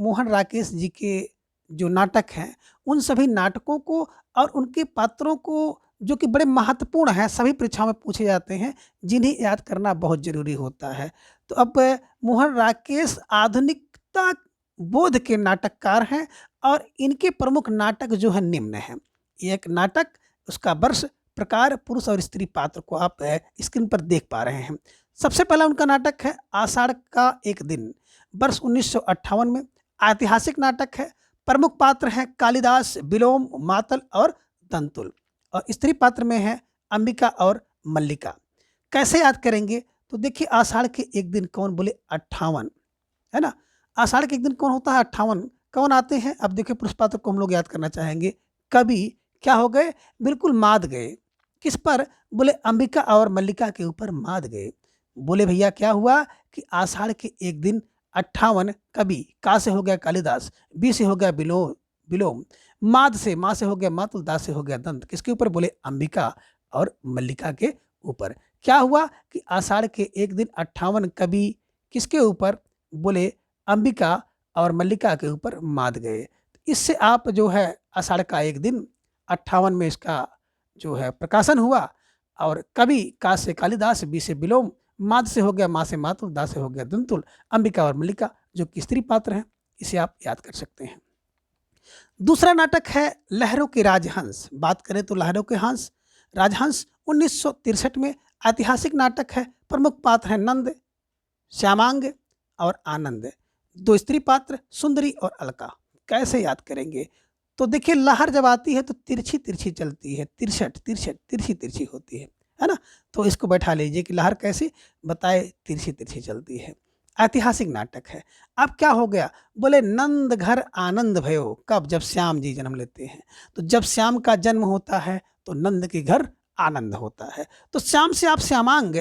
मोहन राकेश जी के जो नाटक हैं, उन सभी नाटकों को और उनके पात्रों को, जो कि बड़े महत्वपूर्ण हैं, सभी परीक्षाओं में पूछे जाते हैं, जिन्हें याद करना बहुत ज़रूरी होता है। तो अब मोहन राकेश आधुनिकता बोध के नाटककार हैं और इनके प्रमुख नाटक जो हैं निम्न हैं। एक नाटक, उसका वर्ष, प्रकार, पुरुष और स्त्री पात्र को आप स्क्रीन पर देख पा रहे हैं। सबसे पहला उनका नाटक है आषाढ़ का एक दिन, वर्ष 1958 में। ऐतिहासिक नाटक है। प्रमुख पात्र हैं कालिदास, विलोम, मातल और दंतुल, और स्त्री पात्र में है अंबिका और मल्लिका। कैसे याद करेंगे? तो देखिए, आषाढ़ के एक दिन कौन, बोले 58, है ना। आषाढ़ के एक दिन कौन होता है? 58। कौन आते हैं? अब देखिए, पुरुष पात्र को हम लोग याद करना चाहेंगे। कवि क्या हो गए? बिल्कुल माद गए। किस पर? बोले अंबिका और मल्लिका के ऊपर माद गए। बोले भैया क्या हुआ कि आषाढ़ के एक दिन 58 कवि, का से हो गया कालिदास, बी से हो गया विलोम, माद से, माँ से हो गया मातुल, दा से हो गया दंत। किसके ऊपर? बोले अंबिका और मल्लिका के ऊपर। क्या हुआ कि आषाढ़ के एक दिन 58 कवि किसके ऊपर? बोले अंबिका और मल्लिका के ऊपर माद गए। इससे आप जो है आषाढ़ का एक दिन 58 में इसका जो है प्रकाशन हुआ, और कवि का से कालिदास, बी से विलोम, माद से हो गया माँ से मातुल, दा से हो गया दंतुल, अंबिका और मल्लिका जो कि स्त्री पात्र हैं। इसे आप याद कर सकते हैं। दूसरा नाटक है लहरों के राजहंस। बात करें तो लहरों के हंस, राजहंस 1963 में। ऐतिहासिक नाटक है। प्रमुख पात्र हैं नंद, श्यामांग और आनंद। दो स्त्री पात्र सुंदरी और अलका। कैसे याद करेंगे? तो देखिए, लहर जब आती है तो तिरछी तिरछी चलती है, तिरछट तिरछट तिरछी तिरछी होती है ना। तो इसको बैठा लीजिए कि लहर कैसी बताए, तिरछी तिरछी चलती है। ऐतिहासिक नाटक है। अब क्या हो गया? बोले नंद घर आनंद भयो। कब? जब श्याम जी जन्म लेते हैं। तो जब श्याम का जन्म होता है तो नंद के घर आनंद होता है। तो श्याम से आप श्यामांग,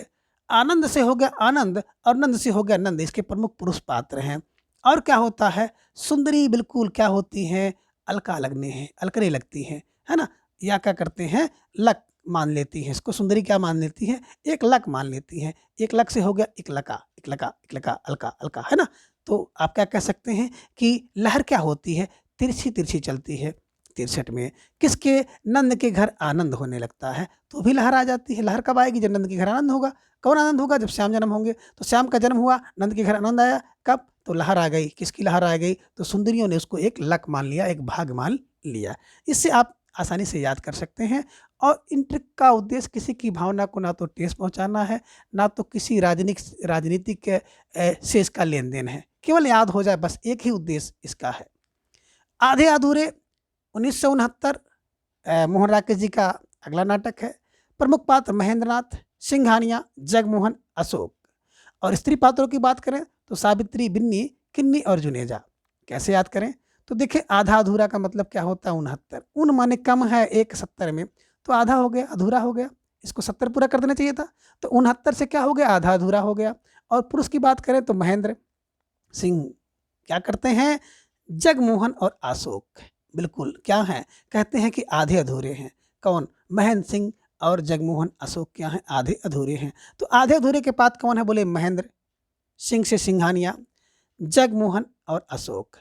आनंद से हो गया आनंद, और नंद से हो गया नंद। इसके प्रमुख पुरुष पात्र हैं। और क्या होता है? सुंदरी बिल्कुल क्या होती हैं? अलका लगने हैं, अलकने लगती हैं, है ना। या क्या करते हैं? लक मान लेती हैं इसको। सुंदरी क्या मान लेती है? एक लक मान लेती हैं। एक लक से हो गया एक लका, एक लका, एक लका, अलका, अलका, है ना। तो आप क्या कह सकते हैं कि लहर क्या होती है? तिरछी तिरछी चलती है। 63 में किसके? नंद के घर आनंद होने लगता है तो भी लहर आ जाती है। लहर कब आएगी? जब नंद के घर आनंद होगा। कौन आनंद होगा? जब श्याम जन्म होंगे। तो श्याम का जन्म हुआ, नंद के घर आनंद आया। कब? तो लहर आ गई। किसकी लहर आ गई? तो सुंदरियों ने उसको एक लक मान लिया, एक भाग मान लिया। इससे आप आसानी से याद कर सकते हैं। और इन ट्रिक का उद्देश्य किसी की भावना को ना तो ठेस पहुंचाना है, ना तो किसी राजनीतिक से इसका लेन देन है। केवल याद हो जाए, बस एक ही उद्देश्य इसका है। आधे अधूरे 1969 मोहन राकेश जी का अगला नाटक है। प्रमुख पात्र महेंद्रनाथ, सिंघानिया, जगमोहन, अशोक। और स्त्री पात्रों की बात करें तो सावित्री, बिन्नी, किन्नी और जुनेजा। कैसे याद करें? तो देखिए, आधा अधूरा का मतलब क्या होता है? 69। उन माने कम है एक 70 में, तो आधा हो गया, अधूरा हो गया। इसको 70 पूरा कर देना चाहिए था। तो 69 से क्या हो गया? आधा अधूरा हो गया। और पुरुष की बात करें तो महेंद्र सिंह क्या करते हैं? जगमोहन और अशोक बिल्कुल क्या हैं? कहते हैं कि आधे अधूरे हैं। कौन? महेंद्र सिंह और जगमोहन अशोक क्या हैं? आधे अधूरे हैं। तो आधे अधूरे के बाद कौन है? बोले महेंद्र सिंह से सिंघानिया, जगमोहन और अशोक।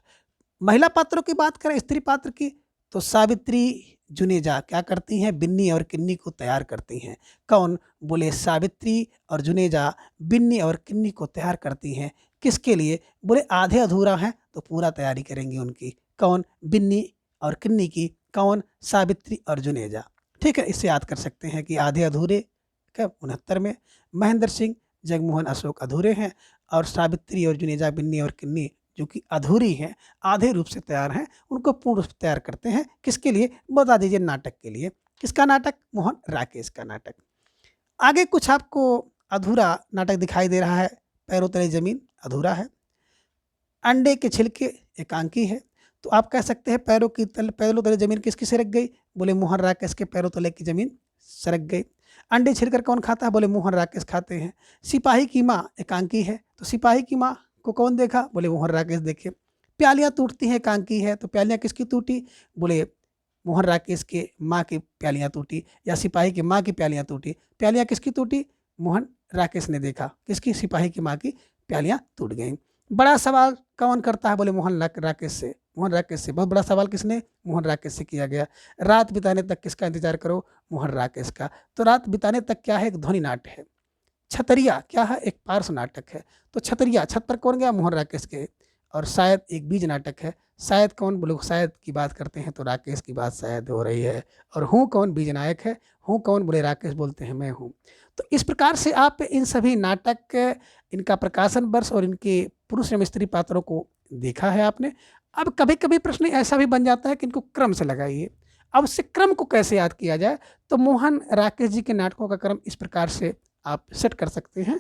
महिला पात्रों की बात करें, स्त्री पात्र की, तो सावित्री, जुनेजा क्या करती हैं? बिन्नी और किन्नी को तैयार करती हैं। कौन? बोले सावित्री और जुनेजा बिन्नी और किन्नी को तैयार करती हैं। किसके लिए? बोले आधे अधूरा है तो पूरा तैयारी करेंगी उनकी। कौन? बिन्नी और किन्नी की। कौन? सावित्री और जुनेजा। ठीक है, इससे याद कर सकते हैं कि आधे अधूरे कब? 69 में। महेंद्र सिंह, जगमोहन, अशोक अधूरे हैं, और सावित्री और जुनेजा, बिन्नी और किन्नी जो कि अधूरी हैं, आधे रूप से तैयार हैं, उनको पूर्ण रूप से तैयार करते हैं। किसके लिए? बता दीजिए। नाटक के लिए। किसका नाटक? मोहन राकेश का नाटक। आगे कुछ आपको अधूरा नाटक दिखाई दे रहा है। पैरों तले जमीन अधूरा है। अंडे के छिलके एकांकी है। तो आप कह सकते हैं पैरों तले जमीन किसकी सरक गई? बोले मोहन राकेश के पैरों तले की जमीन सरक गई। अंडे छिलकर कौन खाता है? बोले मोहन राकेश खाते हैं। सिपाही की माँ एकांकी है, तो सिपाही की माँ को कौन देखा? बोले मोहन राकेश देखे। प्यालियाँ टूटती हैं एकांकी है, तो प्यालियाँ किसकी टूटी? बोले मोहन राकेश के माँ की प्यालियाँ टूटी, या सिपाही की माँ की प्यालियाँ टूटी। प्यालियाँ किसकी टूटी? मोहन राकेश ने देखा। किसकी? सिपाही की माँ की प्यालियाँ टूट गईं। बड़ा सवाल कौन करता है? बोले मोहन राकेश से। मोहन राकेश से। बहुत बड़ा सवाल किसने? मोहन राकेश से किया गया। रात बिताने तक किसका इंतजार करो? मोहन राकेश का। तो रात बिताने तक क्या है? एक ध्वनि नाट्य है। छतरिया क्या है? एक पार्श्व नाटक है। तो छतरिया, छत पर कौन गया? मोहन राकेश के। और शायद एक बीज नाटक है। शायद कौन? बोले शायद की बात करते हैं तो राकेश की बात शायद हो रही है। और हूँ कौन? बीज नायक है। हूँ कौन? बोले राकेश बोलते हैं मैं हूँ। तो इस प्रकार से आप इन सभी नाटक, इनका प्रकाशन वर्ष और इनके पुरुष एवं स्त्री पात्रों को देखा है आपने। अब कभी कभी प्रश्न ऐसा भी बन जाता है कि इनको क्रम से लगाइए। अब उससे क्रम को कैसे याद किया जाए? तो मोहन राकेश जी के नाटकों का क्रम इस प्रकार से आप सेट कर सकते हैं।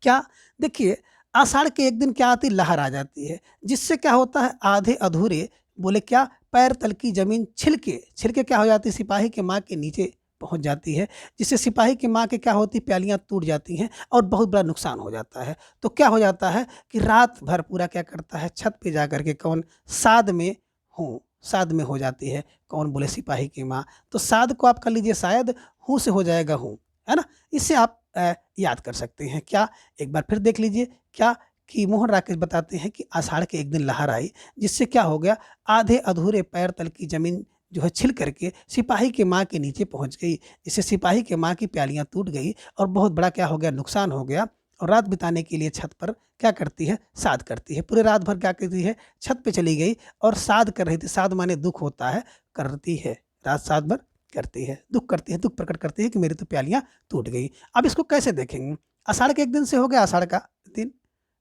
क्या? देखिए, आषाढ़ के एक दिन क्या आती? लहर आ जाती है, जिससे क्या होता है? आधे अधूरे, बोले क्या? पैर तल की जमीन छिलके छिलके क्या हो जाती है? सिपाही के माँ के नीचे पहुंच जाती है, जिससे सिपाही के माँ के क्या होती? प्यालियां टूट जाती हैं और बहुत बड़ा नुकसान हो जाता है। तो क्या हो जाता है कि रात भर पूरा क्या करता है? छत पे जा करके कौन? साध में हूँ, साध में हो जाती है। कौन? बोले सिपाही की माँ। तो साध को आप कर लीजिए शायद, हूँ से हो जाएगा हूँ, है ना? इससे आप याद कर सकते हैं। क्या? एक बार फिर देख लीजिए। क्या? कि मोहन राकेश बताते हैं कि आषाढ़ के एक दिन लहर आई, जिससे क्या हो गया? आधे अधूरे पैर तल की जमीन जो है छिल करके सिपाही के माँ के नीचे पहुंच गई, जिससे सिपाही के माँ की प्यालियां टूट गई और बहुत बड़ा क्या हो गया? नुकसान हो गया। और रात बिताने के लिए छत पर क्या करती है? साध करती है। पूरे रात भर क्या करती है? छत पे चली गई और साध कर रही थी। साध माने दुख होता है, करती है। रात साध भर करती है, दुख करती है, दुख प्रकट करती है कि मेरी तो प्यालियां टूट गई। अब इसको कैसे देखेंगे? आषाढ़ के एक दिन से हो गया आषाढ़ का दिन,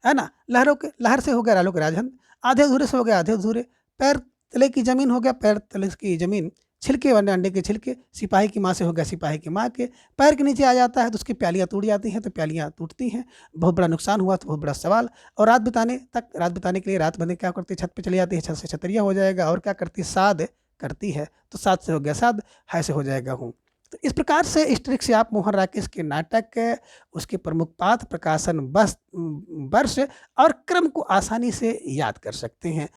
है ना? लहरों के लहर से हो गया लालू के राजहंस। आधे अधूरे से हो गया आधे अधूरे। पैर तले की जमीन हो गया पैर तले की जमीन। छिलके वाले अंडे के छिलके, सिपाही की माँ से हो गया सिपाही की माँ के। पैर के नीचे आ जाता है तो उसकी प्यालियां टूट जाती हैं, तो प्यालियां टूटती हैं, बहुत बड़ा नुकसान हुआ, तो बहुत बड़ा सवाल। और रात बिताने के लिए रात बंदे क्या करती है? छत पे चली जाती है, छत से छतरिया हो जाएगा। और क्या करती है? साध करती है। तो साध से हो गया साध, है से हो जाएगा हूँ। तो इस प्रकार से इस ट्रिक से आप मोहन राकेश के नाटक, उसके प्रमुख पात्र, प्रकाशन वर्ष और क्रम को आसानी से याद कर सकते हैं।